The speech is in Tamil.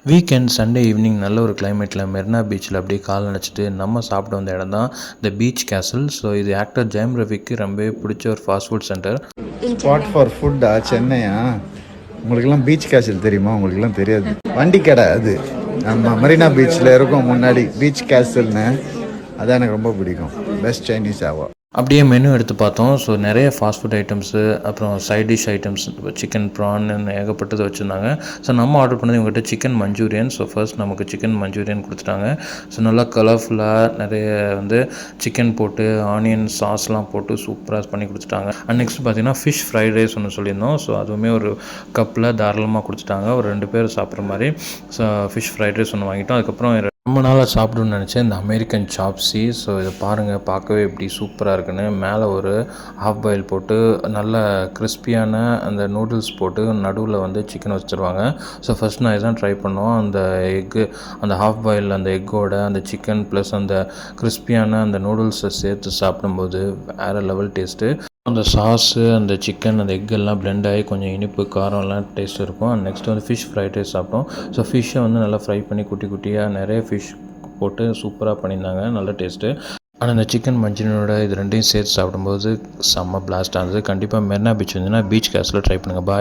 வீக்கெண்ட் சண்டே ஈவினிங் நல்ல ஒரு கிளைமேட்டில் மெரினா பீச்சில் அப்படியே கால் நினச்சிட்டு நம்ம சாப்பிட வந்த இடம் தான் இந்த பீச் கேசல். ஸோ இது ஆக்டர் ஜெயம் ரவிக்கு ரொம்பவே பிடிச்ச ஒரு fast food centre. Spot for ஃபுட்டா சென்னையா? உங்களுக்கெல்லாம் பீச் கேசல் தெரியுமா? உங்களுக்கெல்லாம் தெரியாது. வண்டி கடை அது. நம்ம மெரினா பீச்சில் இருக்கும் முன்னாடி பீச் கேசல்னு. அதான் எனக்கு ரொம்ப பிடிக்கும். பெஸ்ட் சைனீஸ் ஆவா. அப்படியே மெனு எடுத்து பார்த்தோம். ஸோ நிறைய ஃபாஸ்ட் ஃபுட் ஐட்டம்ஸு, அப்புறம் side dish items, chicken prawn ஏகப்பட்டது வச்சுருந்தாங்க. ஸோ நம்ம ஆர்டர் பண்ணது இவங்ககிட்ட சிக்கன் மஞ்சூரியன். ஸோ ஃபர்ஸ்ட் நமக்கு சிக்கன் மஞ்சூரியன் கொடுத்துட்டாங்க. ஸோ நல்லா கலர்ஃபுல்லாக நிறைய சிக்கன் போட்டு ஆனியன் சாஸ்லாம் போட்டு சூப்பராக பண்ணி கொடுத்துட்டாங்க. அண்ட் நெக்ஸ்ட் பார்த்தீங்கன்னா ஃபிஷ் ஃப்ரைட் ரைஸ் ஒன்று சொல்லியிருந்தோம். ஸோ அதுவுமே ஒரு கப்பில் தாராளமாக கொடுத்துட்டாங்க. ஒரு 2 பேர் சாப்பிட்ற மாதிரி. ஸோ ஃபிஷ் ஃப்ரைட் ரைஸ் ஒன்று வாங்கிட்டோம். அதுக்கப்புறம் ரொம்ப நாளாக சாப்பிடணும்னு நினச்சேன் இந்த அமெரிக்கன் சாப்ஸி. ஸோ இதை பாருங்கள், பார்க்கவே எப்படி சூப்பராக இருக்குன்னு. மேலே ஒரு ஹாஃப் பாயில் போட்டு நல்ல கிறிஸ்பியான அந்த நூடுல்ஸ் போட்டு நடுவில் சிக்கன் வச்சுருவாங்க. ஸோ ஃபஸ்ட் நான் இதான் ட்ரை பண்ணோம். அந்த எக்கு, அந்த ஹாஃப் பாயில் அந்த எக்கோட அந்த சிக்கன் ப்ளஸ் அந்த கிறிஸ்பியான அந்த நூடுல்ஸை சேர்த்து சாப்பிடும்போது வேறு லெவல் டேஸ்ட்டு. அந்த சாஸு, அந்த சிக்கன், அந்த எக்கெல்லாம் பிளெண்ட் ஆகி கொஞ்சம் இனிப்பு காரம்லாம் டேஸ்ட் இருக்கும். And next fish fried rice சாப்பிட்டோம். ஸோ ஃபிஷ்ஷை நல்லா ஃப்ரை பண்ணி குட்டி குட்டியாக நிறைய ஃபிஷ் போட்டு சூப்பராக பண்ணியிருந்தாங்க. நல்ல டேஸ்ட்டு. ஆனால் இந்த சிக்கன் மஞ்சூரியனோட இது ரெண்டையும் சேர்த்து சாப்பிடும்போது செம்ம பிளாஸ்ட் ஆனது. கண்டிப்பாக மெரினா பீச் வந்தீங்கன்னா பீச் கேஸில் ட்ரை பண்ணுங்கள். பாய்.